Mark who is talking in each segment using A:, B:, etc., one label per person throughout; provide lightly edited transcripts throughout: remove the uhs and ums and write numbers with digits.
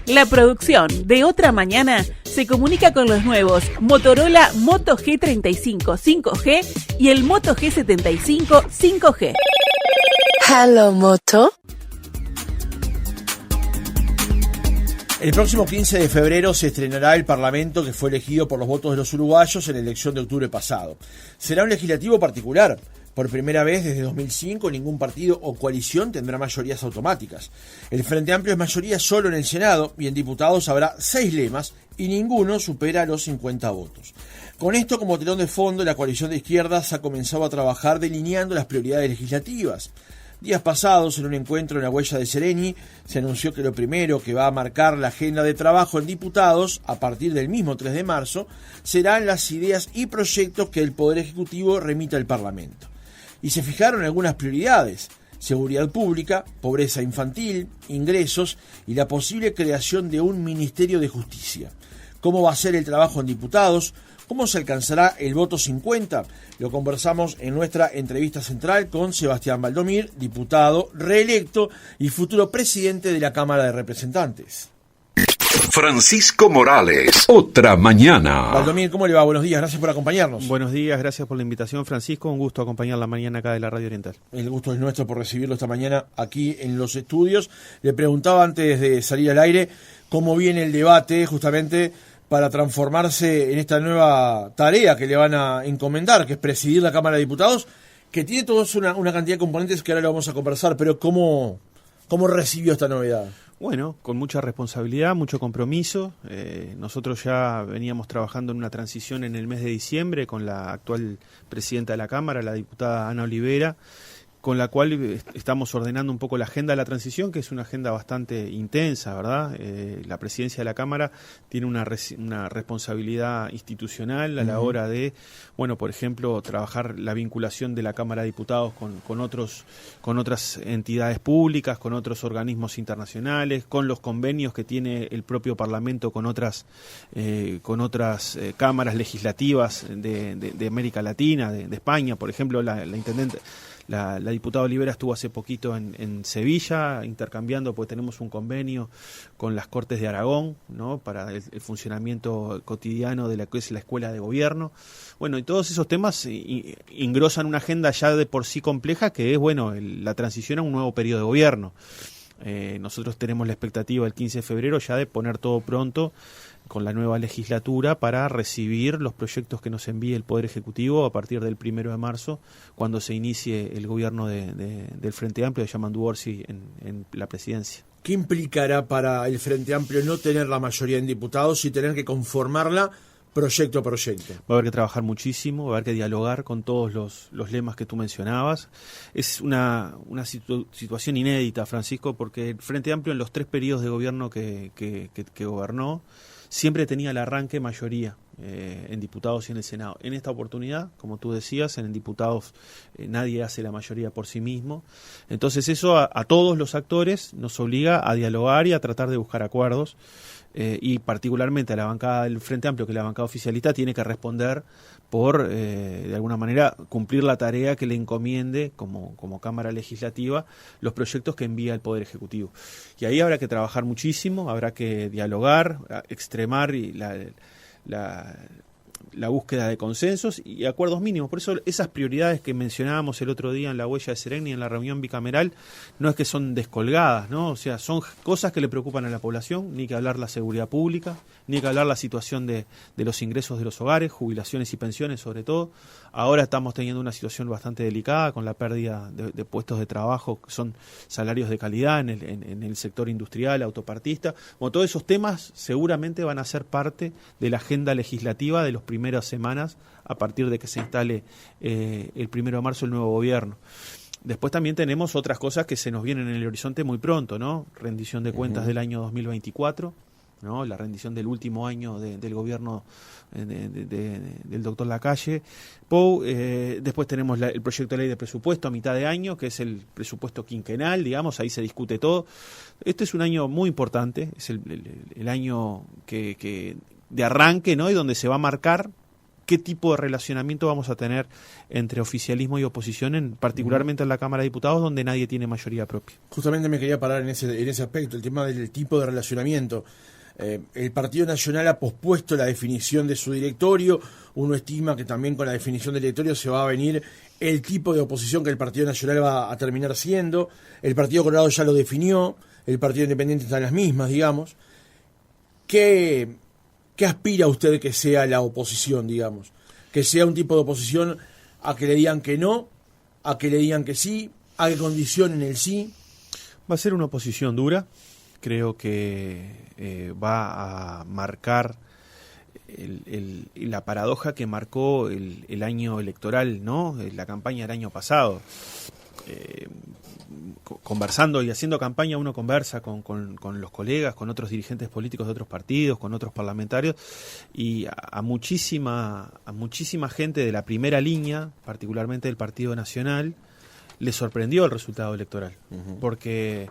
A: La producción de Otra Mañana se comunica con los nuevos Motorola Moto G35 5G y el Moto G75 5G.
B: Hello, Moto.
C: El próximo 15 de febrero se estrenará el Parlamento que fue elegido por los votos de los uruguayos en la elección de octubre pasado. Será un legislativo particular. Por primera vez desde 2005 ningún partido o coalición tendrá mayorías automáticas. El Frente Amplio es mayoría solo en el Senado y en diputados habrá 6 lemas y ninguno supera los 50 votos. Con esto como telón de fondo, la coalición de izquierdas ha comenzado a trabajar delineando las prioridades legislativas. Días pasados, en un encuentro en la Huella de Sereni, se anunció que lo primero que va a marcar la agenda de trabajo en diputados, a partir del mismo 3 de marzo, serán las ideas y proyectos que el Poder Ejecutivo remita al Parlamento. Y se fijaron algunas prioridades: seguridad pública, pobreza infantil, ingresos y la posible creación de un Ministerio de Justicia. ¿Cómo va a ser el trabajo en diputados? ¿Cómo se alcanzará el voto 50? Lo conversamos en nuestra entrevista central con Sebastián Valdomir, diputado reelecto y futuro presidente de la Cámara de Representantes.
D: Francisco Morales, Otra Mañana.
C: Valdomir, ¿cómo le va? Buenos días, gracias por acompañarnos.
E: Buenos días, gracias por la invitación, Francisco. Un gusto acompañar la mañana acá de la Radio Oriental.
C: El gusto es nuestro por recibirlo esta mañana aquí en los estudios. Le preguntaba antes de salir al aire cómo viene el debate justamente para transformarse en esta nueva tarea que le van a encomendar, que es presidir la Cámara de Diputados, que tiene todos una cantidad de componentes que ahora lo vamos a conversar, pero ¿cómo recibió esta novedad?
E: Bueno, con mucha responsabilidad, mucho compromiso. Nosotros ya veníamos trabajando en una transición en el mes de diciembre con la actual presidenta de la Cámara, la diputada Ana Olivera, con la cual estamos ordenando un poco la agenda de la transición, que es una agenda bastante intensa, ¿verdad? La presidencia de la Cámara tiene una responsabilidad institucional a la hora de, bueno, por ejemplo, trabajar la vinculación de la Cámara de Diputados con otras entidades públicas, con otros organismos internacionales, con los convenios que tiene el propio Parlamento con otras cámaras legislativas de América Latina, de España, por ejemplo, la intendente. La diputada Olivera estuvo hace poquito en Sevilla intercambiando, porque tenemos un convenio con las Cortes de Aragón, ¿no?, para el funcionamiento cotidiano de la que es la Escuela de Gobierno. Bueno, y todos esos temas engrosan una agenda ya de por sí compleja, que es, bueno, la transición a un nuevo periodo de gobierno. Nosotros tenemos la expectativa el 15 de febrero ya de poner todo pronto con la nueva legislatura para recibir los proyectos que nos envíe el Poder Ejecutivo a partir del 1 de marzo, cuando se inicie el gobierno del Frente Amplio de Yamandu Orsi en la presidencia.
C: ¿Qué implicará para el Frente Amplio no tener la mayoría en diputados y tener que conformarla proyecto a proyecto?
E: Va a haber que trabajar muchísimo, va a haber que dialogar con todos los lemas que tú mencionabas. Es una situación inédita, Francisco, porque el Frente Amplio en los 3 periodos de gobierno que gobernó siempre tenía el arranque mayoría en diputados y en el Senado. En esta oportunidad, como tú decías, en diputados nadie hace la mayoría por sí mismo. Entonces eso a todos los actores nos obliga a dialogar y a tratar de buscar acuerdos. Y particularmente a la bancada del Frente Amplio, que la bancada oficialista tiene que responder por, de alguna manera, cumplir la tarea que le encomiende como Cámara Legislativa los proyectos que envía el Poder Ejecutivo. Y ahí habrá que trabajar muchísimo, habrá que dialogar, extremar la búsqueda de consensos y acuerdos mínimos. Por eso esas prioridades que mencionábamos el otro día en la Huella de Sereni, en la reunión bicameral, no es que son descolgadas, ¿no? O sea, son cosas que le preocupan a la población, ni que hablar la seguridad pública, ni que hablar la situación de los ingresos de los hogares, jubilaciones y pensiones sobre todo. Ahora estamos teniendo una situación bastante delicada con la pérdida de puestos de trabajo, que son salarios de calidad en el sector industrial, autopartista. Bueno, todos esos temas seguramente van a ser parte de la agenda legislativa de las primeras semanas a partir de que se instale el 1 de marzo el nuevo gobierno. Después también tenemos otras cosas que se nos vienen en el horizonte muy pronto, ¿no? Rendición de cuentas del año 2024, ¿no? La rendición del último año del gobierno del doctor Lacalle Pou. Después tenemos el proyecto de ley de presupuesto a mitad de año, que es el presupuesto quinquenal, digamos, ahí se discute todo. Este es un año muy importante, es el año que de arranque, ¿no?, y donde se va a marcar qué tipo de relacionamiento vamos a tener entre oficialismo y oposición, particularmente en la Cámara de Diputados, donde nadie tiene mayoría propia.
C: Justamente me quería parar en ese aspecto, el tema del tipo de relacionamiento. El Partido Nacional ha pospuesto la definición de su directorio. Uno estima que también con la definición del directorio se va a venir el tipo de oposición que el Partido Nacional va a terminar siendo. El Partido Colorado ya lo definió, el Partido Independiente está en las mismas, digamos. ¿Qué aspira usted que sea la oposición, digamos? Que sea un tipo de oposición a que le digan que no, a que le digan que sí, a que condicionen el sí.
E: Va a ser una oposición dura. Creo que va a marcar la paradoja que marcó el año electoral, ¿no? La campaña del año pasado. Conversando y haciendo campaña, uno conversa con los colegas, con otros dirigentes políticos de otros partidos, con otros parlamentarios, y a muchísima gente de la primera línea, particularmente del Partido Nacional, le sorprendió el resultado electoral. Porque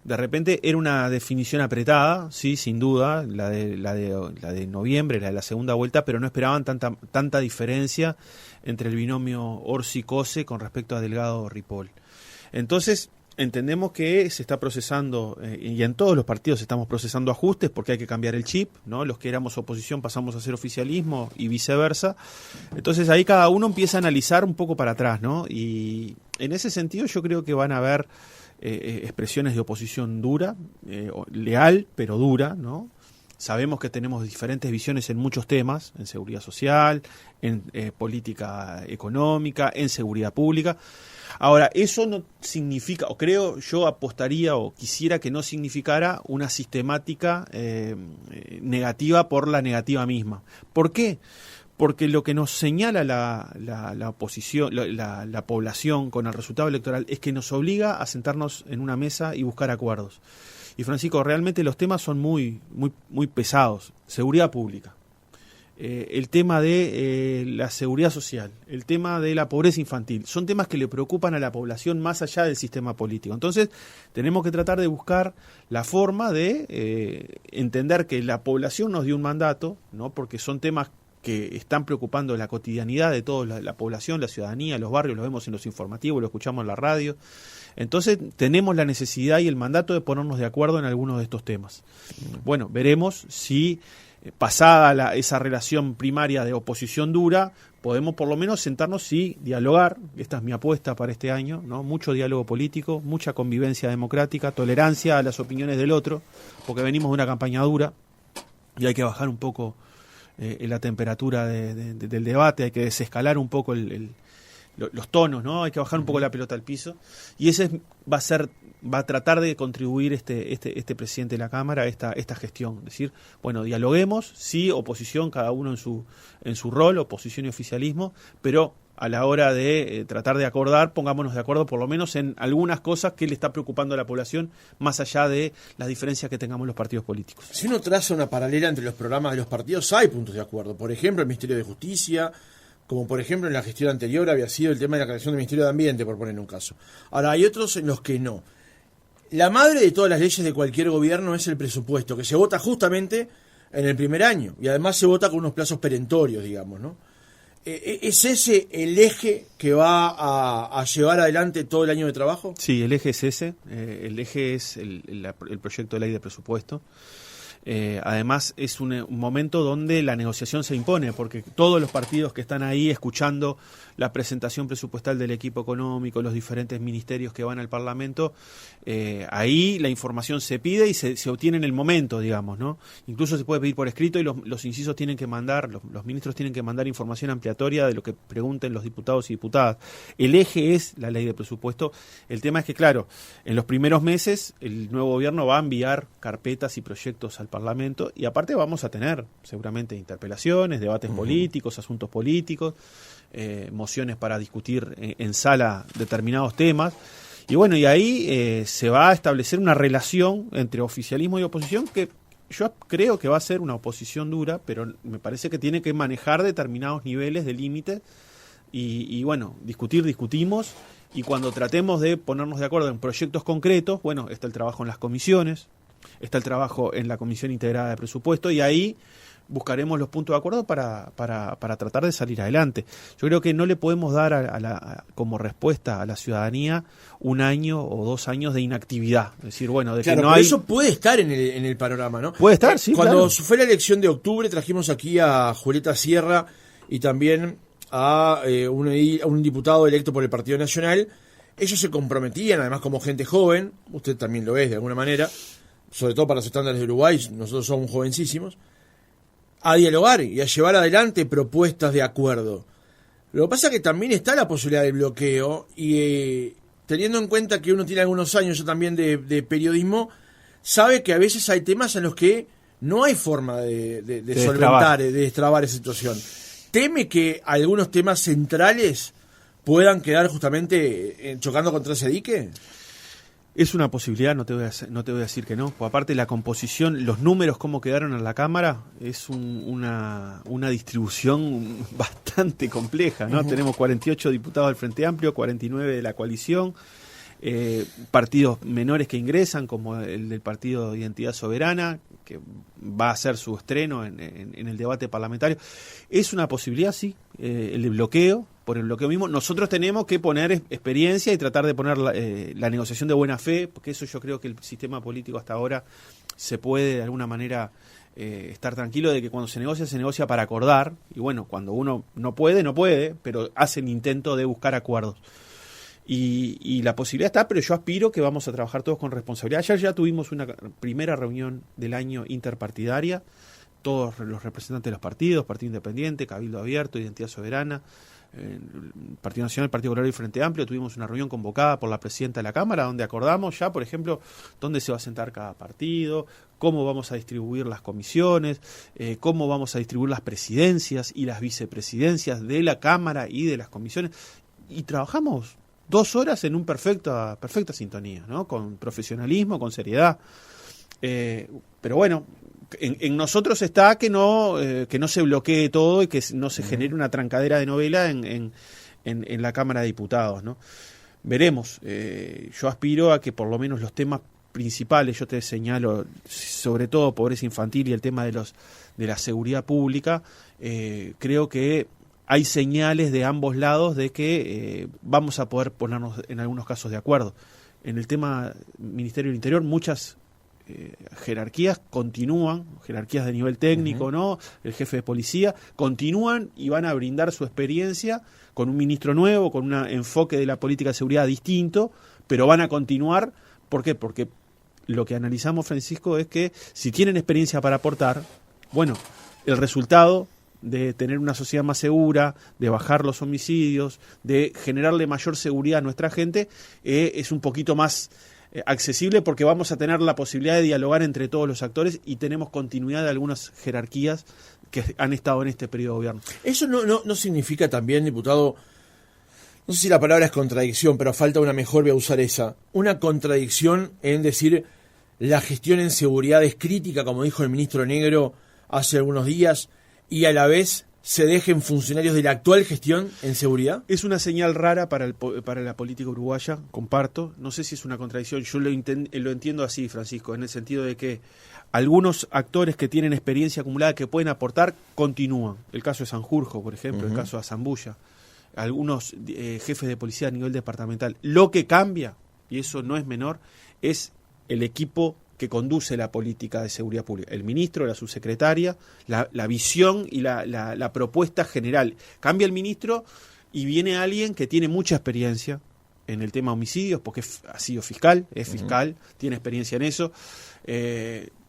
E: de repente era una definición apretada, sí, sin duda, la de noviembre, la de la segunda vuelta, pero no esperaban tanta diferencia entre el binomio Orsi-Cose con respecto a Delgado-Ripoll. Entonces, entendemos que se está procesando, y en todos los partidos estamos procesando ajustes porque hay que cambiar el chip, ¿no? Los que éramos oposición pasamos a ser oficialismo y viceversa. Entonces ahí cada uno empieza a analizar un poco para atrás, ¿no? Y en ese sentido yo creo que van a haber expresiones de oposición dura, leal, pero dura, ¿no? Sabemos que tenemos diferentes visiones en muchos temas, en seguridad social, en política económica, en seguridad pública. Ahora, eso no significa, o creo, yo apostaría o quisiera que no significara una sistemática negativa por la negativa misma. ¿Por qué? Porque lo que nos señala la oposición, la población con el resultado electoral es que nos obliga a sentarnos en una mesa y buscar acuerdos. Y Francisco, realmente los temas son muy pesados. Seguridad pública, el tema de la seguridad social, el tema de la pobreza infantil, son temas que le preocupan a la población más allá del sistema político. Entonces, tenemos que tratar de buscar la forma de entender que la población nos dio un mandato, ¿no? Porque son temas que están preocupando la cotidianidad de toda la población, la ciudadanía, los barrios, lo vemos en los informativos, lo escuchamos en la radio. Entonces tenemos la necesidad y el mandato de ponernos de acuerdo en algunos de estos temas. Bueno, veremos si pasada esa relación primaria de oposición dura, podemos por lo menos sentarnos y dialogar. Esta es mi apuesta para este año, ¿no? Mucho diálogo político, mucha convivencia democrática, tolerancia a las opiniones del otro, porque venimos de una campaña dura y hay que bajar un poco la temperatura del debate, hay que desescalar un poco los tonos, ¿no? Hay que bajar un poco la pelota al piso, y ese va a tratar de contribuir este presidente de la Cámara a esta gestión. Es decir, bueno, dialoguemos, sí, oposición, cada uno en su rol, oposición y oficialismo, pero a la hora de tratar de acordar, pongámonos de acuerdo por lo menos en algunas cosas que le está preocupando a la población, más allá de las diferencias que tengamos los partidos políticos.
C: Si uno traza una paralela entre los programas de los partidos, hay puntos de acuerdo. Por ejemplo, el Ministerio de Justicia, como por ejemplo en la gestión anterior había sido el tema de la creación del Ministerio de Ambiente, por poner un caso. Ahora, hay otros en los que no. La madre de todas las leyes de cualquier gobierno es el presupuesto, que se vota justamente en el primer año, y además se vota con unos plazos perentorios, digamos, ¿no? ¿Es ese el eje que va a llevar adelante todo el año de trabajo?
E: Sí, el eje es ese. El eje es el proyecto de ley de presupuesto. Además, es un momento donde la negociación se impone, porque todos los partidos que están ahí escuchando la presentación presupuestal del equipo económico, los diferentes ministerios que van al Parlamento, ahí la información se pide y se obtiene en el momento, digamos, ¿no? Incluso se puede pedir por escrito y los incisos tienen que mandar, los ministros tienen que mandar información ampliatoria de lo que pregunten los diputados y diputadas. El eje es la ley de presupuesto. El tema es que, claro, en los primeros meses el nuevo gobierno va a enviar carpetas y proyectos al Parlamento, y aparte vamos a tener seguramente interpelaciones, debates políticos, asuntos políticos, mociones para discutir en sala determinados temas, y bueno, y ahí se va a establecer una relación entre oficialismo y oposición que yo creo que va a ser una oposición dura, pero me parece que tiene que manejar determinados niveles de límite, y bueno, discutimos, y cuando tratemos de ponernos de acuerdo en proyectos concretos, bueno, está el trabajo en las comisiones, está el trabajo en la Comisión Integrada de Presupuesto y ahí buscaremos los puntos de acuerdo para tratar de salir adelante. Yo creo que no le podemos dar como respuesta a la ciudadanía 1 año o 2 años de inactividad. Es decir, bueno, de
C: claro,
E: que no hay...
C: eso puede estar en el panorama, ¿no?
E: Puede estar, sí,
C: Cuando
E: claro.
C: fue la elección de octubre trajimos aquí a Julieta Sierra y también a un diputado electo por el Partido Nacional. Ellos se comprometían, además como gente joven, usted también lo es de alguna manera, sobre todo para los estándares de Uruguay, nosotros somos jovencísimos, a dialogar y a llevar adelante propuestas de acuerdo. Lo que pasa es que también está la posibilidad del bloqueo y teniendo en cuenta que uno tiene algunos años yo también de periodismo, sabe que a veces hay temas en los que no hay forma de solventar, de destrabar esa situación. ¿Teme que algunos temas centrales puedan quedar justamente chocando contra ese dique?
E: Es una posibilidad, no te voy a decir que no. Pues aparte la composición, los números cómo quedaron en la Cámara, es una distribución bastante compleja, ¿no? Uh-huh. Tenemos 48 diputados del Frente Amplio, 49 de la coalición, partidos menores que ingresan, como el del Partido de Identidad Soberana, que va a hacer su estreno en el debate parlamentario. Es una posibilidad, sí, el de bloqueo. Por el bloqueo mismo, nosotros tenemos que poner experiencia y tratar de poner la negociación de buena fe, porque eso yo creo que el sistema político hasta ahora se puede de alguna manera estar tranquilo de que cuando se negocia para acordar, y bueno, cuando uno no puede, pero hace el intento de buscar acuerdos. Y la posibilidad está, pero yo aspiro que vamos a trabajar todos con responsabilidad. Ayer ya tuvimos una primera reunión del año interpartidaria, todos los representantes de los partidos, Partido Independiente, Cabildo Abierto, Identidad Soberana, Partido Nacional, Partido Popular y Frente Amplio. Tuvimos una reunión convocada por la presidenta de la Cámara donde acordamos ya, por ejemplo, dónde se va a sentar cada partido, cómo vamos a distribuir las comisiones, cómo vamos a distribuir las presidencias y las vicepresidencias de la Cámara y de las comisiones. Y trabajamos 2 horas en perfecta sintonía, ¿no? Con profesionalismo, con seriedad. Pero bueno, en nosotros está que no se bloquee todo y que no se genere una trancadera de novela en la Cámara de Diputados, ¿no? Veremos. Yo aspiro a que por lo menos los temas principales, yo te señalo sobre todo pobreza infantil y el tema de la seguridad pública, creo que hay señales de ambos lados de que vamos a poder ponernos en algunos casos de acuerdo. En el tema Ministerio del Interior, muchas jerarquías continúan, jerarquías de nivel técnico, uh-huh, ¿no? El jefe de policía, continúan y van a brindar su experiencia con un ministro nuevo, con un enfoque de la política de seguridad distinto, pero van a continuar. ¿Por qué? Porque lo que analizamos, Francisco, es que si tienen experiencia para aportar, bueno, el resultado de tener una sociedad más segura, de bajar los homicidios, de generarle mayor seguridad a nuestra gente, es un poquito más accesible porque vamos a tener la posibilidad de dialogar entre todos los actores y tenemos continuidad de algunas jerarquías que han estado en este periodo de gobierno.
C: Eso no significa también, diputado, no sé si la palabra es contradicción, pero falta una mejor, voy a usar esa, una contradicción en decir la gestión en seguridad es crítica, como dijo el ministro Negro hace algunos días, y a la vez se dejen funcionarios de la actual gestión en seguridad?
E: Es una señal rara para la política uruguaya, comparto. No sé si es una contradicción, yo lo entiendo así, Francisco, en el sentido de que algunos actores que tienen experiencia acumulada que pueden aportar, continúan. El caso de Sanjurjo, por ejemplo, uh-huh, el caso de Zambulla, algunos jefes de policía a nivel departamental. Lo que cambia, y eso no es menor, es el equipo que conduce la política de seguridad pública, el ministro, la subsecretaria, la visión y la propuesta general. Cambia el ministro y viene alguien que tiene mucha experiencia en el tema homicidios, porque ha sido fiscal, es fiscal, uh-huh, tiene experiencia en eso.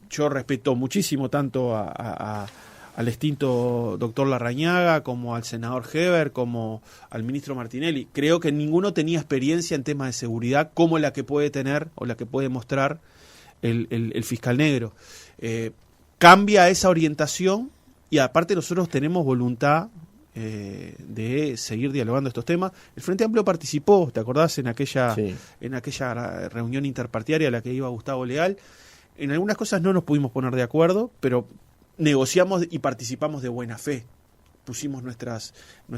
E: Yo respeto muchísimo tanto al extinto doctor Larrañaga, como al senador Heber, como al ministro Martinelli. Creo que ninguno tenía experiencia en temas de seguridad como la que puede tener o la que puede mostrar el fiscal Negro. Cambia esa orientación y aparte nosotros tenemos voluntad de seguir dialogando estos temas. El Frente Amplio participó, ¿te acordás? En aquella reunión interpartidaria a la que iba Gustavo Leal. En algunas cosas no nos pudimos poner de acuerdo, pero negociamos y participamos de buena fe. Pusimos nuestras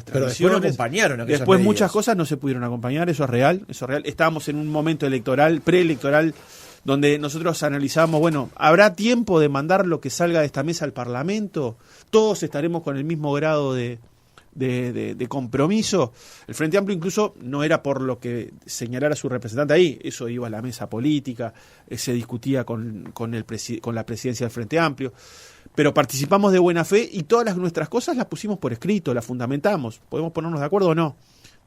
C: pero
E: visiones.
C: Después no acompañaron
E: después
C: medidas.
E: Muchas cosas no se pudieron acompañar, eso es real. Estábamos en un momento electoral, preelectoral, donde nosotros analizábamos, bueno, ¿habrá tiempo de mandar lo que salga de esta mesa al Parlamento? ¿Todos estaremos con el mismo grado de compromiso? El Frente Amplio incluso no era por lo que señalara su representante ahí, eso iba a la mesa política, se discutía con la presidencia del Frente Amplio, pero participamos de buena fe y todas nuestras cosas las pusimos por escrito, las fundamentamos. ¿Podemos ponernos de acuerdo o no?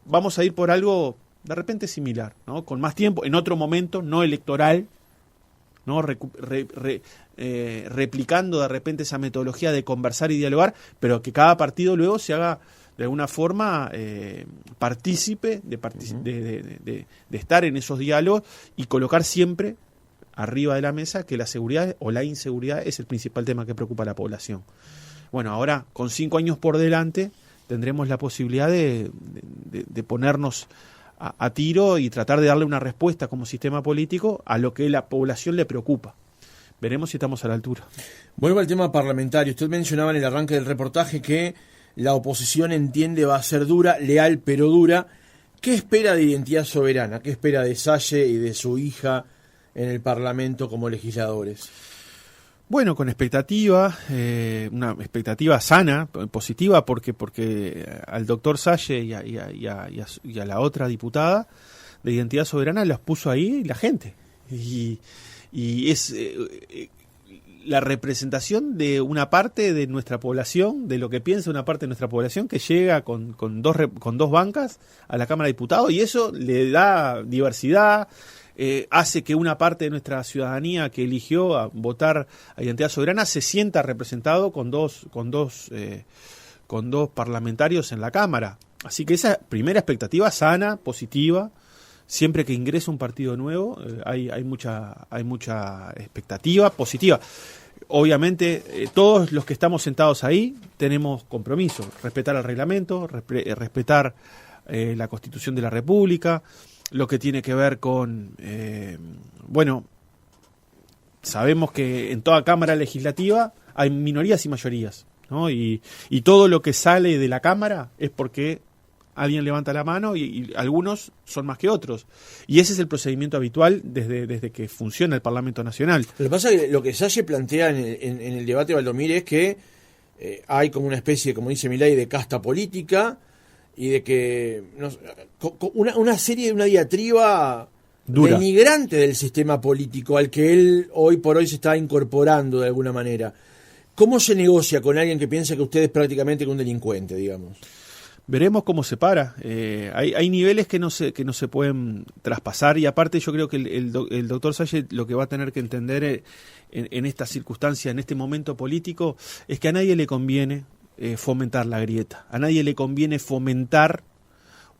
E: Vamos a ir por algo de repente similar, ¿no? Con más tiempo, en otro momento, no electoral, ¿no? Replicando de repente esa metodología de conversar y dialogar, pero que cada partido luego se haga de alguna forma partícipe de estar en esos diálogos y colocar siempre arriba de la mesa que la seguridad o la inseguridad es el principal tema que preocupa a la población. Bueno, ahora con 5 años por delante tendremos la posibilidad de ponernos a tiro y tratar de darle una respuesta como sistema político a lo que la población le preocupa. Veremos si estamos a la altura.
C: Vuelvo al tema parlamentario. Usted mencionaba en el arranque del reportaje que la oposición entiende va a ser dura, leal pero dura. ¿Qué espera de Identidad Soberana? ¿Qué espera de Salle y de su hija en el Parlamento como legisladores?
E: Bueno, con expectativa, una expectativa sana, positiva, porque al doctor Salle y a la otra diputada de Identidad Soberana los puso ahí la gente. Y es la representación de una parte de nuestra población, de lo que piensa una parte de nuestra población, que llega con dos bancas a la Cámara de Diputados, y eso le da diversidad, hace que una parte de nuestra ciudadanía que eligió a votar a Identidad Soberana se sienta representado con dos parlamentarios en la Cámara. Así que esa primera expectativa sana, positiva. Siempre que ingresa un partido nuevo hay mucha expectativa positiva. Obviamente todos los que estamos sentados ahí tenemos compromiso, respetar el reglamento, respetar la Constitución de la República, lo que tiene que ver con sabemos que en toda Cámara Legislativa hay minorías y mayorías, ¿no? Y todo lo que sale de la Cámara es porque alguien levanta la mano y algunos son más que otros. Y ese es el procedimiento habitual desde que funciona el Parlamento Nacional.
C: Lo que pasa es que lo que Salle plantea en el debate de Valdomir es que hay como una especie, como dice Milei, de casta política y de que una diatriba
E: dura,
C: denigrante del sistema político al que él hoy por hoy se está incorporando de alguna manera. ¿Cómo se negocia con alguien que piensa que usted es prácticamente un delincuente, digamos?
E: Veremos cómo se para. Hay niveles que no se pueden traspasar, y aparte yo creo que el doctor Salle lo que va a tener que entender en esta circunstancia, en este momento político, es que a nadie le conviene fomentar la grieta, a nadie le conviene fomentar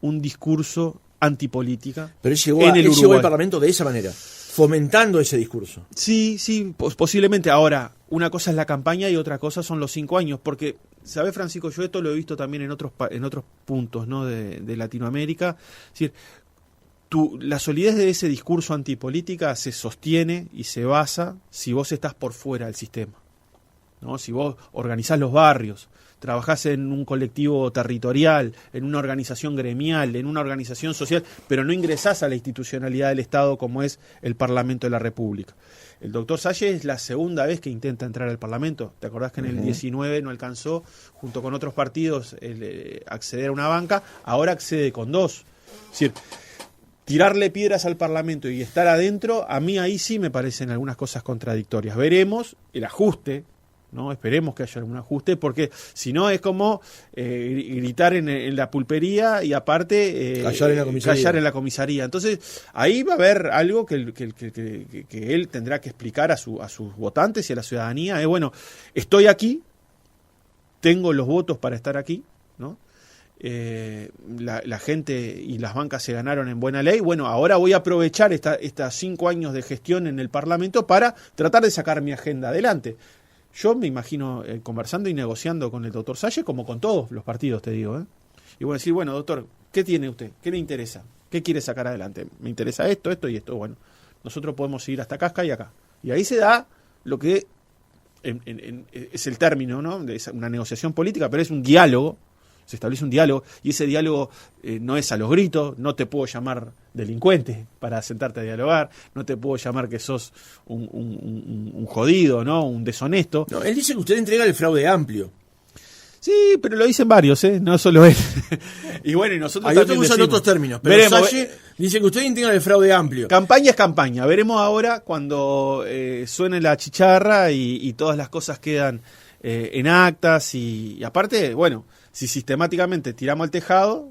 E: un discurso antipolítica.
C: Pero él llegó al Parlamento de esa manera, fomentando ese discurso.
E: Sí, posiblemente. Ahora, una cosa es la campaña y otra cosa son los 5 años, porque, ¿sabés, Francisco? Yo esto lo he visto también en otros puntos, ¿no? de Latinoamérica. Es decir, la solidez de ese discurso antipolítica se sostiene y se basa si vos estás por fuera del sistema, ¿no? Si vos organizás los barrios, trabajás en un colectivo territorial, en una organización gremial, en una organización social, pero no ingresás a la institucionalidad del Estado como es el Parlamento de la República. El doctor Salle es la segunda vez que intenta entrar al Parlamento. ¿Te acordás que en el 19 no alcanzó, junto con otros partidos, acceder a una banca? Ahora accede con 2. Es decir, tirarle piedras al Parlamento y estar adentro, a mí ahí sí me parecen algunas cosas contradictorias. Veremos el ajuste, ¿no? Esperemos que haya algún ajuste, porque si no es como gritar en la pulpería y aparte callar en la comisaría. Entonces ahí va a haber algo que él tendrá que explicar a sus votantes y a la ciudadanía. Bueno, estoy aquí, tengo los votos para estar aquí, ¿no? La gente y las bancas se ganaron en buena ley. Bueno, ahora voy a aprovechar estas 5 años de gestión en el Parlamento para tratar de sacar mi agenda adelante. Yo me imagino conversando y negociando con el doctor Salle, como con todos los partidos, te digo. Y voy a decir, bueno, doctor, ¿qué tiene usted? ¿Qué le interesa? ¿Qué quiere sacar adelante? Me interesa esto y esto. Bueno, nosotros podemos ir hasta acá y acá. Y ahí se da lo que es el término, ¿no? Es una negociación política, pero es un diálogo Se establece un diálogo y ese diálogo no es a los gritos, no te puedo llamar delincuente para sentarte a dialogar, no te puedo llamar que sos un jodido, ¿no? Un deshonesto.
C: No, él dice que usted entrega el fraude amplio.
E: Sí, pero lo dicen varios, no solo él. Y bueno, y nosotros
C: Hay
E: también
C: otros usan
E: decimos,
C: otros términos, pero
E: veremos,
C: Salle dice que usted integra el fraude amplio.
E: campaña es campaña. Veremos ahora cuando suene la chicharra y todas las cosas quedan en actas y aparte, bueno, si sistemáticamente tiramos el tejado,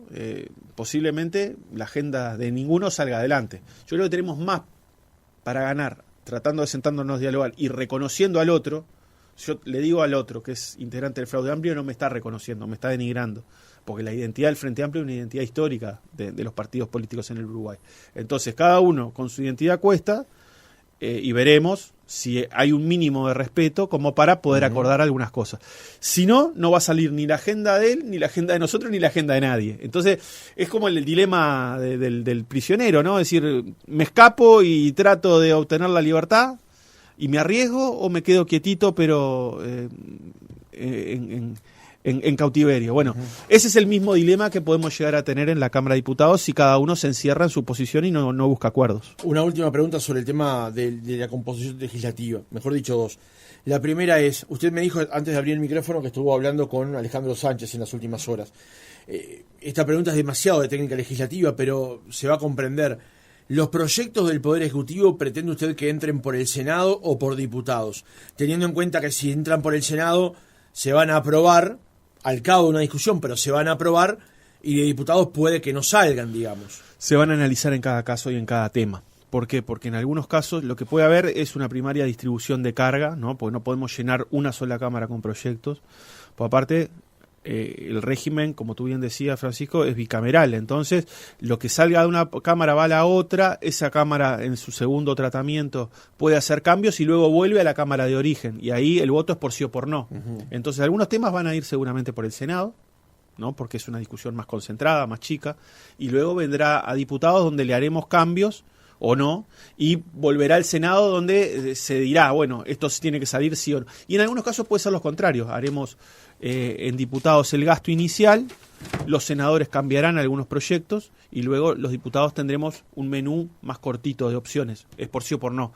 E: posiblemente la agenda de ninguno salga adelante. Yo creo que tenemos más para ganar tratando de sentarnos a dialogar y reconociendo al otro. Yo le digo al otro que es integrante del fraude amplio, no me está reconociendo, me está denigrando, porque la identidad del Frente Amplio es una identidad histórica de los partidos políticos en el Uruguay. Entonces cada uno con su identidad cuesta y veremos si hay un mínimo de respeto como para poder acordar algunas cosas. Si no, no va a salir ni la agenda de él, ni la agenda de nosotros, ni la agenda de nadie. Entonces es como el dilema del prisionero, ¿no? Es decir, me escapo y trato de obtener la libertad y me arriesgo o me quedo quietito pero en cautiverio. Bueno, ese es el mismo dilema que podemos llegar a tener en la Cámara de Diputados si cada uno se encierra en su posición y no busca acuerdos.
C: Una última pregunta sobre el tema de la composición legislativa, mejor dicho dos. La primera es, usted me dijo antes de abrir el micrófono que estuvo hablando con Alejandro Sánchez en las últimas horas. Esta pregunta es demasiado de técnica legislativa, pero se va a comprender. ¿Los proyectos del Poder Ejecutivo pretende usted que entren por el Senado o por diputados? Teniendo en cuenta que si entran por el Senado se van a aprobar, al cabo de una discusión, pero se van a aprobar y de diputados puede que no salgan, digamos.
E: Se van a analizar en cada caso y en cada tema. ¿Por qué? Porque en algunos casos lo que puede haber es una primaria distribución de carga, ¿no? Porque no podemos llenar una sola Cámara con proyectos. Por aparte, el régimen, como tú bien decías, Francisco, es bicameral. Entonces, lo que salga de una Cámara va a la otra, esa Cámara en su segundo tratamiento puede hacer cambios y luego vuelve a la Cámara de origen. Y ahí el voto es por sí o por no. Entonces, algunos temas van a ir seguramente por el Senado, ¿no? Porque es una discusión más concentrada, más chica, y luego vendrá a diputados donde le haremos cambios o no, y volverá al Senado donde se dirá, bueno, esto tiene que salir sí o no. Y en algunos casos puede ser lo contrario, haremos en diputados el gasto inicial, los senadores cambiarán algunos proyectos y luego los diputados tendremos un menú más cortito de opciones, es por sí o por no.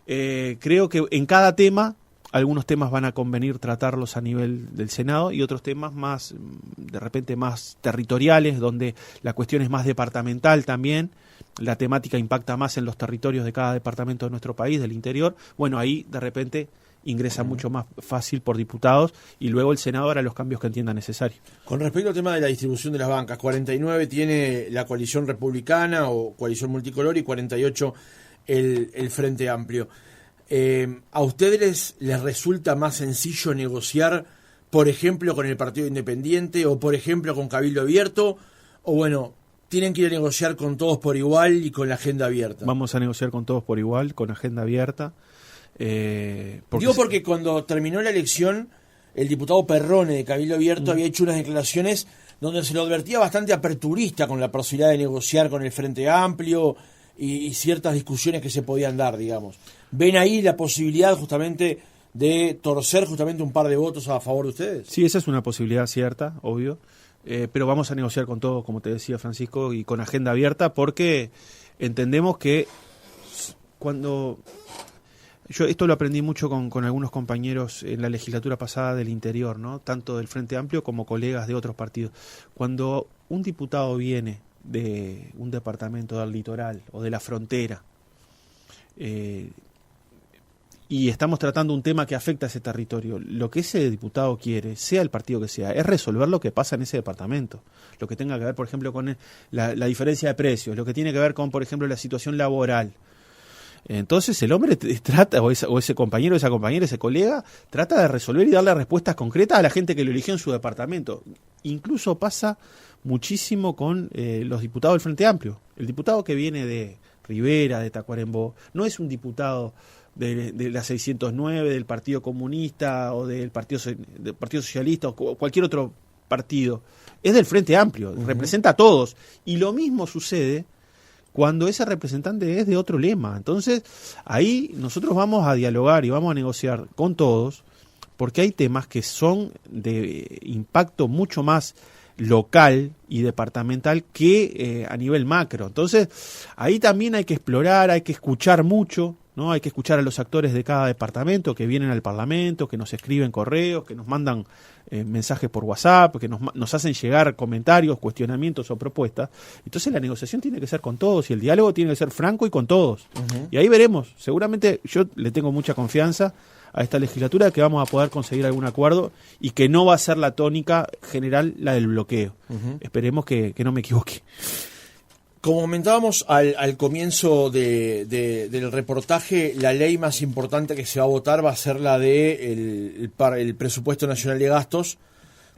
E: Creo que en cada tema, algunos temas van a convenir tratarlos a nivel del Senado y otros temas más, de repente más territoriales, donde la cuestión es más departamental también, la temática impacta más en los territorios de cada departamento de nuestro país, del interior. Bueno, ahí de repente ingresa mucho más fácil por diputados y luego el Senado hará los cambios que entienda necesario.
C: Con respecto al tema de la distribución de las bancas, 49 tiene la coalición republicana o coalición multicolor y 48 el Frente Amplio. ¿A ustedes les resulta más sencillo negociar, por ejemplo, con el Partido Independiente o, por ejemplo, con Cabildo Abierto? O, bueno, tienen que ir a negociar con todos por igual y con la agenda abierta.
E: Vamos a negociar con todos por igual, con agenda abierta.
C: Porque cuando terminó la elección, el diputado Perrone de Cabildo Abierto había hecho unas declaraciones donde se lo advertía bastante aperturista con la posibilidad de negociar con el Frente Amplio y ciertas discusiones que se podían dar, digamos. ¿Ven ahí la posibilidad justamente de torcer justamente un par de votos a favor de ustedes?
E: Sí, esa es una posibilidad cierta, obvio, pero vamos a negociar con todo, como te decía Francisco, y con agenda abierta, porque entendemos que cuando... Yo esto lo aprendí mucho con algunos compañeros en la legislatura pasada del interior, ¿no? Tanto del Frente Amplio como colegas de otros partidos. Cuando un diputado viene de un departamento del litoral o de la frontera y estamos tratando un tema que afecta a ese territorio, lo que ese diputado quiere, sea el partido que sea, es resolver lo que pasa en ese departamento. Lo que tenga que ver, por ejemplo, con la diferencia de precios, lo que tiene que ver con, por ejemplo, la situación laboral. Entonces el hombre trata, o ese compañero, esa compañera, ese colega, trata de resolver y darle respuestas concretas a la gente que lo eligió en su departamento. Incluso pasa muchísimo con los diputados del Frente Amplio. El diputado que viene de Rivera, de Tacuarembó, no es un diputado de la 609, del Partido Comunista o del Partido Socialista o cualquier otro partido. Es del Frente Amplio, representa a todos. Y lo mismo sucede cuando ese representante es de otro lema. Entonces, ahí nosotros vamos a dialogar y vamos a negociar con todos, porque hay temas que son de impacto mucho más local y departamental que a nivel macro. Entonces, ahí también hay que explorar, hay que escuchar mucho, ¿no? Hay que escuchar a los actores de cada departamento que vienen al Parlamento, que nos escriben correos, que nos mandan mensajes por WhatsApp, que nos hacen llegar comentarios, cuestionamientos o propuestas. Entonces la negociación tiene que ser con todos y el diálogo tiene que ser franco y con todos. Y ahí veremos. Seguramente yo le tengo mucha confianza a esta legislatura que vamos a poder conseguir algún acuerdo y que no va a ser la tónica general la del bloqueo. Esperemos que no me equivoque.
C: Como comentábamos al comienzo del reportaje, la ley más importante que se va a votar va a ser la de el Presupuesto Nacional de Gastos,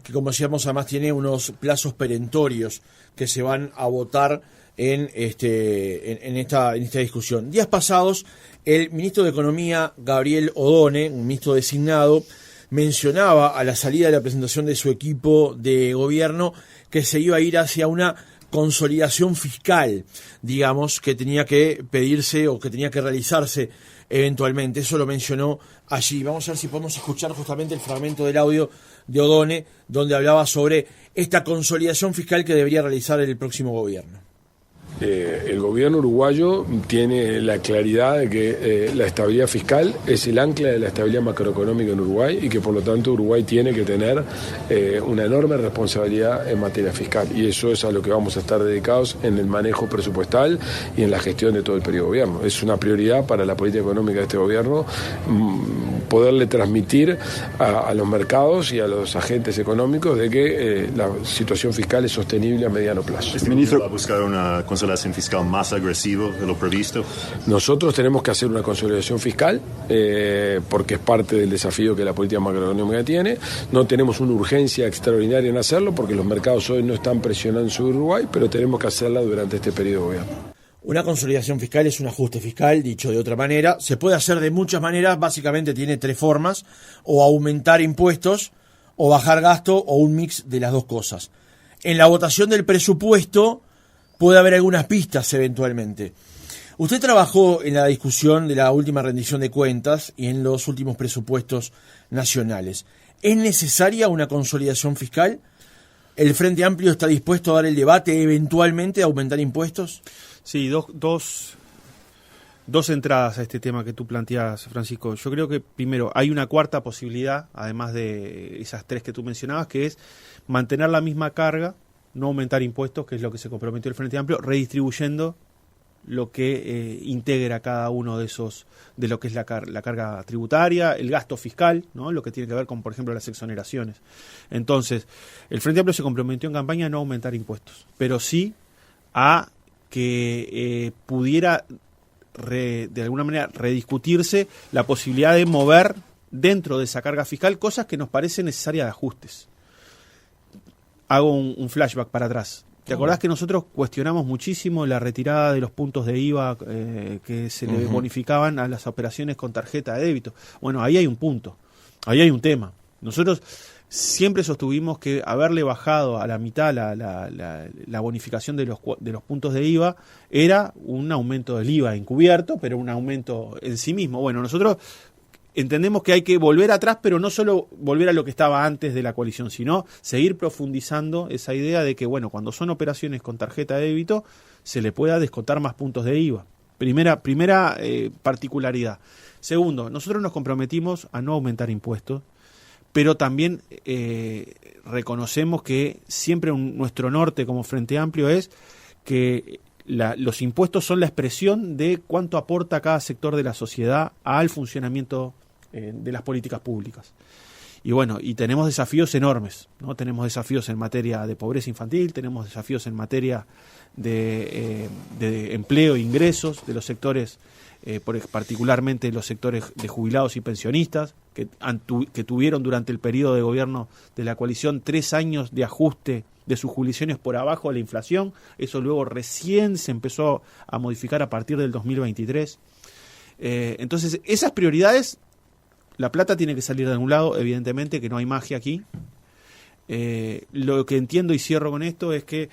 C: que como decíamos además tiene unos plazos perentorios que se van a votar en esta discusión. Días pasados, el ministro de Economía, Gabriel Odone, un ministro designado, mencionaba a la salida de la presentación de su equipo de gobierno que se iba a ir hacia una consolidación fiscal, digamos, que tenía que pedirse o que tenía que realizarse eventualmente. Eso lo mencionó allí. Vamos a ver si podemos escuchar justamente el fragmento del audio de Odone, donde hablaba sobre esta consolidación fiscal que debería realizar el próximo gobierno.
F: El gobierno uruguayo tiene la claridad de que la estabilidad fiscal es el ancla de la estabilidad macroeconómica en Uruguay y que por lo tanto Uruguay tiene que tener una enorme responsabilidad en materia fiscal, y eso es a lo que vamos a estar dedicados en el manejo presupuestal y en la gestión de todo el periodo de gobierno. Es una prioridad para la política económica de este gobierno poderle transmitir a los mercados y a los agentes económicos de que la situación fiscal es sostenible a mediano plazo.
G: ¿Este ministro va a buscar una consolidación fiscal más agresiva de lo previsto?
F: Nosotros tenemos que hacer una consolidación fiscal porque es parte del desafío que la política macroeconómica tiene. No tenemos una urgencia extraordinaria en hacerlo porque los mercados hoy no están presionando sobre Uruguay, pero tenemos que hacerla durante este periodo de gobierno.
C: Una consolidación fiscal es un ajuste fiscal, dicho de otra manera. Se puede hacer de muchas maneras, básicamente tiene tres formas: o aumentar impuestos, o bajar gasto, o un mix de las dos cosas. En la votación del presupuesto puede haber algunas pistas eventualmente. Usted trabajó en la discusión de la última rendición de cuentas y en los últimos presupuestos nacionales. ¿Es necesaria una consolidación fiscal? ¿El Frente Amplio está dispuesto a dar el debate eventualmente a aumentar impuestos?
E: Sí, dos entradas a este tema que tú planteas, Francisco. Yo creo que, primero, hay una cuarta posibilidad, además de esas tres que tú mencionabas, que es mantener la misma carga, no aumentar impuestos, que es lo que se comprometió el Frente Amplio, redistribuyendo lo que integra cada uno de esos, de lo que es la carga tributaria, el gasto fiscal, ¿no? Lo que tiene que ver con, por ejemplo, las exoneraciones. Entonces, el Frente Amplio se comprometió en campaña a no aumentar impuestos, pero sí a que pudiera de alguna manera rediscutirse la posibilidad de mover dentro de esa carga fiscal cosas que nos parecen necesarias de ajustes. Hago un flashback para atrás. ¿Te acordás que nosotros cuestionamos muchísimo la retirada de los puntos de IVA que se le bonificaban a las operaciones con tarjeta de débito? Bueno, ahí hay un punto, ahí hay un tema. Nosotros siempre sostuvimos que haberle bajado a la mitad la bonificación de los puntos de IVA era un aumento del IVA encubierto, pero un aumento en sí mismo. Bueno, nosotros entendemos que hay que volver atrás, pero no solo volver a lo que estaba antes de la coalición, sino seguir profundizando esa idea de que, bueno, cuando son operaciones con tarjeta de débito, se le pueda descontar más puntos de IVA. Primera particularidad. Segundo, nosotros nos comprometimos a no aumentar impuestos, pero también reconocemos que siempre nuestro norte como Frente Amplio es que los impuestos son la expresión de cuánto aporta cada sector de la sociedad al funcionamiento de las políticas públicas. Y bueno, y tenemos desafíos enormes, ¿no? Tenemos desafíos en materia de pobreza infantil, tenemos desafíos en materia de empleo e ingresos de los sectores, particularmente los sectores de jubilados y pensionistas, que tuvieron durante el periodo de gobierno de la coalición 3 años de ajuste de sus jubilaciones por abajo de la inflación. Eso luego recién se empezó a modificar a partir del 2023. Entonces, esas prioridades, la plata tiene que salir de algún lado, evidentemente que no hay magia aquí. Lo que entiendo, y cierro con esto, es que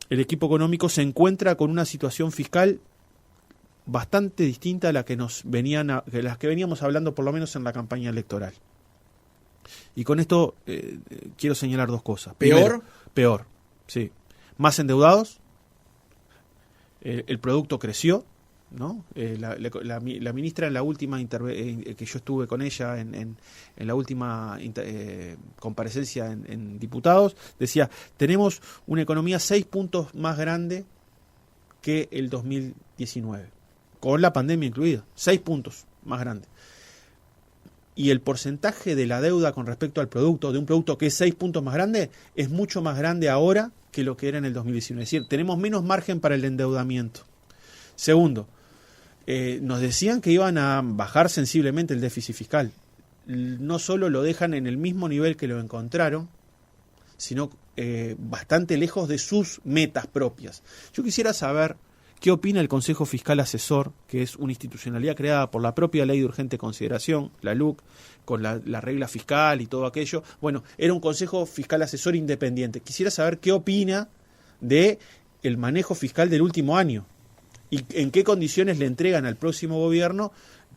E: el equipo económico se encuentra con una situación fiscal bastante distinta a la que las que veníamos hablando por lo menos en la campaña electoral. Y con esto quiero señalar 2 cosas.
C: ¿Peor?
E: Peor. Sí. Más endeudados, el producto creció, ¿no? La ministra en la última que yo estuve con ella en la última comparecencia en diputados, decía, tenemos una economía 6 puntos más grande que el 2019, con la pandemia incluida, 6 puntos más grande. Y el porcentaje de la deuda con respecto al producto, de un producto que es 6 puntos más grande, es mucho más grande ahora que lo que era en el 2019. Es decir, tenemos menos margen para el endeudamiento. Segundo, nos decían que iban a bajar sensiblemente el déficit fiscal. No solo lo dejan en el mismo nivel que lo encontraron, sino bastante lejos de sus metas propias. Yo quisiera saber qué opina el Consejo Fiscal Asesor, que es una institucionalidad creada por la propia Ley de Urgente Consideración, la LUC, con la regla fiscal y todo aquello. Bueno, era un Consejo Fiscal Asesor independiente. Quisiera saber qué opina de el manejo fiscal del último año y en qué condiciones le entregan al próximo gobierno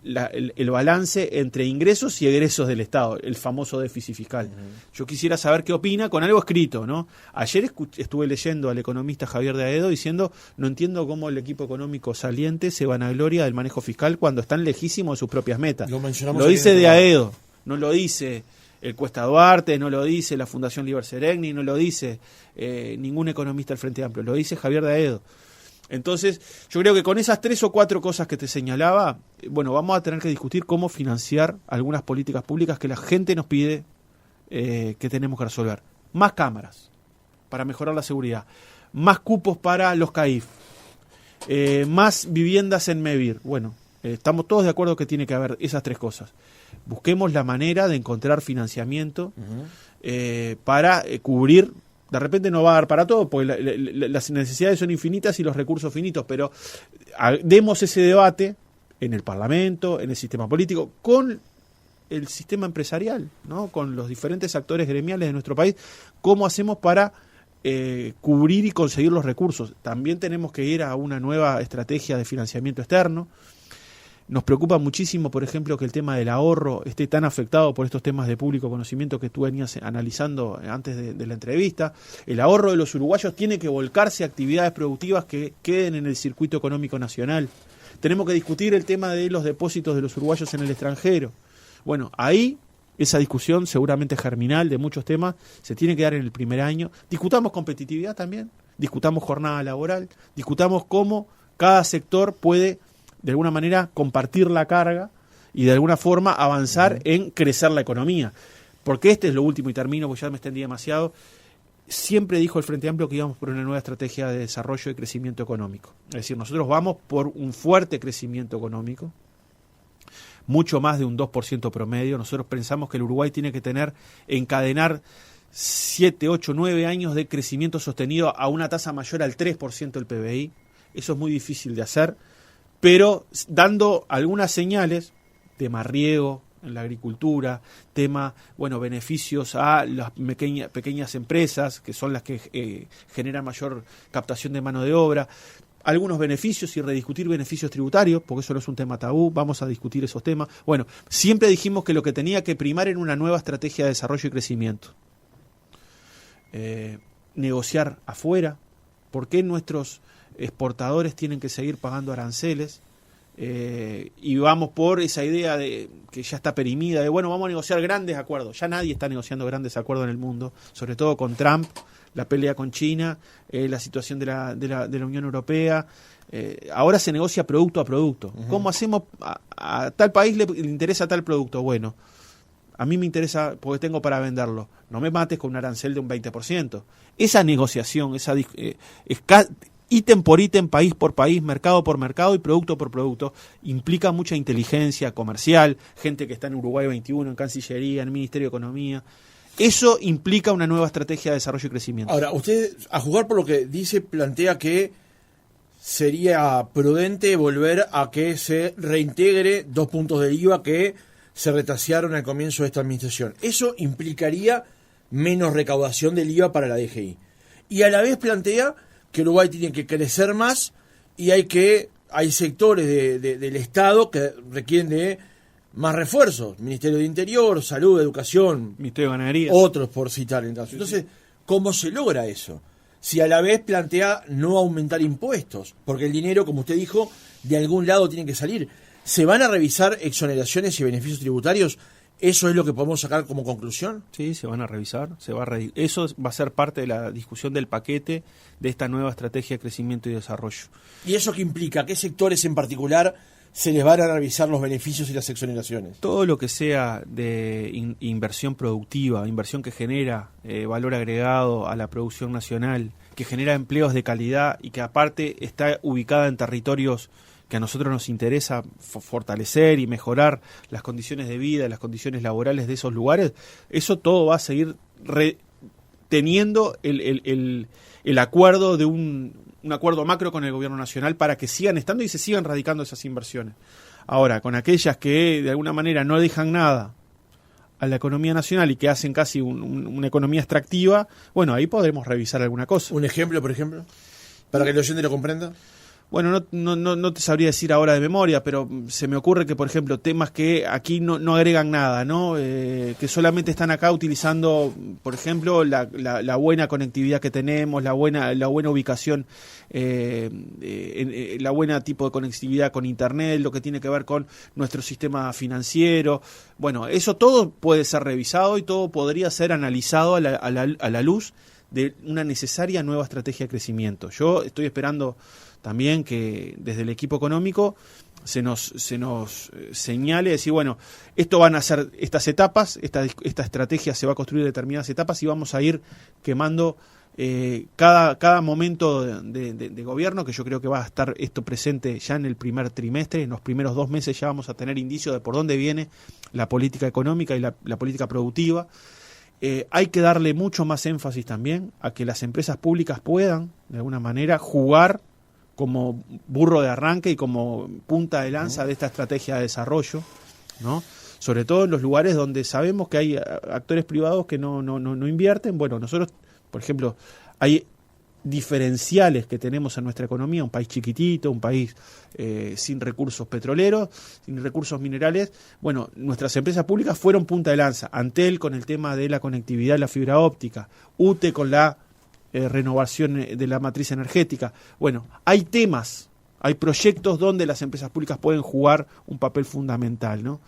E: el balance entre ingresos y egresos del Estado, el famoso déficit fiscal. Yo quisiera saber qué opina con algo escrito, ¿no? Ayer estuve leyendo al economista Javier de Aedo diciendo, no entiendo cómo el equipo económico saliente se vanagloria del manejo fiscal cuando están lejísimos de sus propias metas. Lo dice de Aedo, no lo dice el Cuesta Duarte, no lo dice la Fundación Liber Seregni, no lo dice ningún economista del Frente Amplio, lo dice Javier de Aedo. Entonces, yo creo que con esas 3 o 4 cosas que te señalaba, bueno, vamos a tener que discutir cómo financiar algunas políticas públicas que la gente nos pide que tenemos que resolver. Más cámaras para mejorar la seguridad, más cupos para los CAIF, más viviendas en MEVIR. Bueno, estamos todos de acuerdo que tiene que haber esas 3 cosas. Busquemos la manera de encontrar financiamiento para cubrir. De repente no va a dar para todo, porque las necesidades son infinitas y los recursos finitos, pero demos ese debate en el Parlamento, en el sistema político, con el sistema empresarial, ¿no? Con los diferentes actores gremiales de nuestro país, cómo hacemos para cubrir y conseguir los recursos. También tenemos que ir a una nueva estrategia de financiamiento externo. Nos preocupa muchísimo, por ejemplo, que el tema del ahorro esté tan afectado por estos temas de público conocimiento que tú venías analizando antes de la entrevista. El ahorro de los uruguayos tiene que volcarse a actividades productivas que queden en el circuito económico nacional. Tenemos que discutir el tema de los depósitos de los uruguayos en el extranjero. Bueno, ahí esa discusión seguramente germinal de muchos temas se tiene que dar en el primer año. Discutamos competitividad también, discutamos jornada laboral, discutamos cómo cada sector puede de alguna manera compartir la carga y de alguna forma avanzar en crecer la economía. Porque este es lo último y termino, porque ya me extendí demasiado. Siempre dijo el Frente Amplio que íbamos por una nueva estrategia de desarrollo y crecimiento económico. Es decir, nosotros vamos por un fuerte crecimiento económico, mucho más de un 2% promedio. Nosotros pensamos que el Uruguay tiene que encadenar 7, 8, 9 años de crecimiento sostenido a una tasa mayor al 3% del PBI. Eso es muy difícil de hacer, pero dando algunas señales, tema riego en la agricultura, tema, beneficios a las pequeñas empresas, que son las que generan mayor captación de mano de obra, algunos beneficios y rediscutir beneficios tributarios, porque eso no es un tema tabú, vamos a discutir esos temas. Bueno, siempre dijimos que lo que tenía que primar era una nueva estrategia de desarrollo y crecimiento. Negociar afuera, ¿por qué nuestros exportadores tienen que seguir pagando aranceles? Y vamos por esa idea de que ya está perimida, de vamos a negociar grandes acuerdos. Ya nadie está negociando grandes acuerdos en el mundo, sobre todo con Trump, la pelea con China, la situación de la Unión Europea. Ahora se negocia producto a producto. ¿Cómo hacemos? A tal país le interesa tal producto. Bueno, a mí me interesa porque tengo para venderlo. No me mates con un arancel de un 20%. Esa negociación, ítem por ítem, país por país, mercado por mercado y producto por producto, implica mucha inteligencia comercial, gente que está en Uruguay 21, en Cancillería, en el Ministerio de Economía. Eso implica una nueva estrategia de desarrollo y crecimiento.
C: Ahora, usted, a jugar por lo que dice, plantea que sería prudente volver a que se reintegre 2 puntos del IVA que se retasearon al comienzo de esta administración. Eso implicaría menos recaudación del IVA para la DGI. Y a la vez plantea que Uruguay tiene que crecer más y hay sectores del Estado que requieren de más refuerzos. Ministerio de Interior, Salud, Educación,
E: Ministerio de Ganadería.
C: Otros por citar. Entonces, ¿cómo se logra eso? si a la vez plantea no aumentar impuestos? Porque el dinero, como usted dijo, de algún lado tiene que salir. ¿Se van a revisar exoneraciones y beneficios tributarios? ¿Eso es lo que podemos sacar como conclusión?
E: Sí, se van a revisar. Eso va a ser parte de la discusión del paquete de esta nueva estrategia de crecimiento y desarrollo.
C: ¿Y eso qué implica? ¿Qué sectores en particular se les van a revisar los beneficios y las exoneraciones?
E: Todo lo que sea de inversión productiva, inversión que genera valor agregado a la producción nacional, que genera empleos de calidad y que aparte está ubicada en territorios que a nosotros nos interesa fortalecer y mejorar las condiciones de vida, las condiciones laborales de esos lugares, eso todo va a seguir teniendo el acuerdo de un acuerdo macro con el gobierno nacional para que sigan estando y se sigan radicando esas inversiones. Ahora, con aquellas que de alguna manera no dejan nada a la economía nacional y que hacen casi una economía extractiva, bueno, ahí podremos revisar alguna cosa.
C: ¿Un ejemplo, por ejemplo? Para que el oyente lo comprenda.
E: Bueno, no te sabría decir ahora de memoria, pero se me ocurre que, por ejemplo, temas que aquí no agregan nada, ¿no? Que solamente están acá utilizando, por ejemplo, la buena conectividad que tenemos, la buena ubicación, la buena tipo de conectividad con Internet, lo que tiene que ver con nuestro sistema financiero. Bueno, eso todo puede ser revisado y todo podría ser analizado a la luz de una necesaria nueva estrategia de crecimiento. Yo estoy esperando también que desde el equipo económico se nos señale, decir, bueno, esto van a ser estas etapas, esta estrategia se va a construir en determinadas etapas y vamos a ir quemando cada momento de gobierno, que yo creo que va a estar esto presente ya en el primer trimestre. En los primeros 2 meses ya vamos a tener indicios de por dónde viene la política económica y la política productiva. Hay que darle mucho más énfasis también a que las empresas públicas puedan, de alguna manera, jugar como burro de arranque y como punta de lanza de esta estrategia de desarrollo, ¿no? Sobre todo en los lugares donde sabemos que hay actores privados que no invierten. Bueno, nosotros, por ejemplo, hay diferenciales que tenemos en nuestra economía, un país chiquitito, un país sin recursos petroleros, sin recursos minerales. Bueno, nuestras empresas públicas fueron punta de lanza. Antel con el tema de la conectividad, la fibra óptica, UTE con la renovación de la matriz energética. Bueno, hay temas, hay proyectos donde las empresas públicas pueden jugar un papel fundamental, ¿no?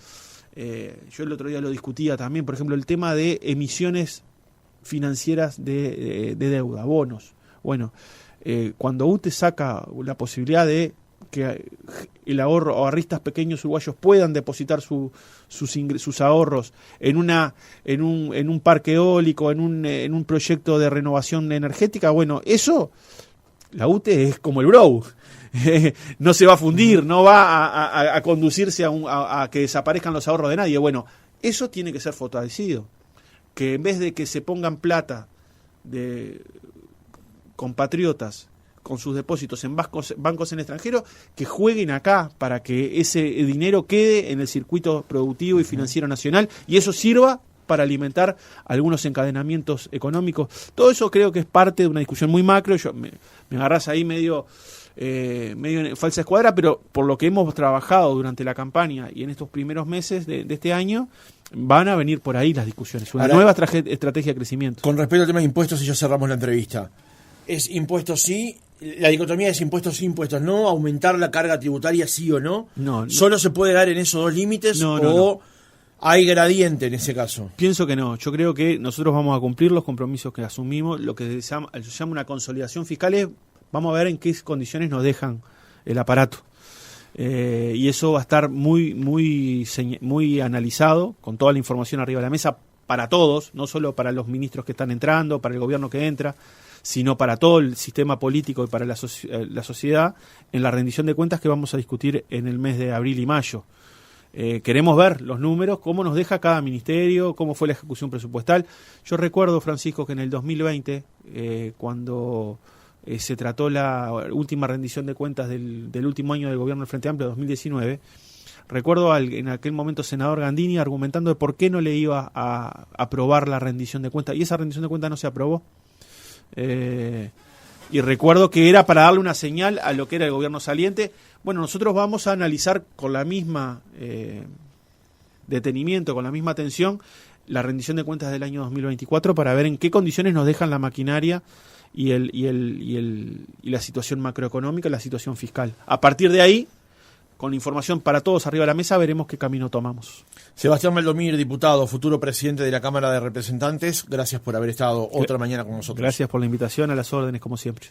E: Yo el otro día lo discutía también, por ejemplo, el tema de emisiones financieras de deuda, bonos. Bueno, cuando UTE saca la posibilidad de que el ahorristas pequeños uruguayos puedan depositar sus ahorros en un parque eólico, en un proyecto de renovación energética, bueno, eso, la UTE es como el Brou. No se va a fundir, no va a conducirse a que desaparezcan los ahorros de nadie. Bueno, eso tiene que ser fortalecido. Que en vez de que se pongan plata de compatriotas con sus depósitos en bancos en extranjero, que jueguen acá para que ese dinero quede en el circuito productivo y financiero nacional y eso sirva para alimentar algunos encadenamientos económicos. Todo eso creo que es parte de una discusión muy macro. Me agarrás ahí medio en falsa escuadra, pero por lo que hemos trabajado durante la campaña y en estos primeros meses de este año, van a venir por ahí las discusiones. Una nueva estrategia de crecimiento.
C: Con respecto al tema de impuestos, y ya cerramos la entrevista, ¿es impuestos sí? ¿La dicotomía es impuestos sí, impuestos no? ¿Aumentar la carga tributaria sí o no? No. ¿Solo se puede dar en esos 2 límites o hay gradiente en ese caso?
E: Pienso que no. Yo creo que nosotros vamos a cumplir los compromisos que asumimos. Lo que se llama una consolidación fiscal es, vamos a ver en qué condiciones nos dejan el aparato. Y eso va a estar muy analizado, con toda la información arriba de la mesa, para todos, no solo para los ministros que están entrando, para el gobierno que entra, sino para todo el sistema político y para la sociedad, en la rendición de cuentas que vamos a discutir en el mes de abril y mayo. Queremos ver los números, cómo nos deja cada ministerio, cómo fue la ejecución presupuestal. Yo recuerdo, Francisco, que en el 2020, cuando se trató la última rendición de cuentas del último año del gobierno del Frente Amplio, 2019, recuerdo en aquel momento senador Gandini argumentando de por qué no le iba a aprobar la rendición de cuentas, y esa rendición de cuentas no se aprobó. Y recuerdo que era para darle una señal a lo que era el gobierno saliente. Bueno, nosotros vamos a analizar con la misma detenimiento, con la misma atención, la rendición de cuentas del año 2024 para ver en qué condiciones nos dejan la maquinaria y la situación macroeconómica y la situación fiscal. A partir de ahí, con información para todos arriba de la mesa, veremos qué camino tomamos.
C: Sebastián Valdomir, diputado, futuro presidente de la Cámara de Representantes, gracias por haber estado otra mañana con nosotros.
E: Gracias por la invitación, a las órdenes como siempre.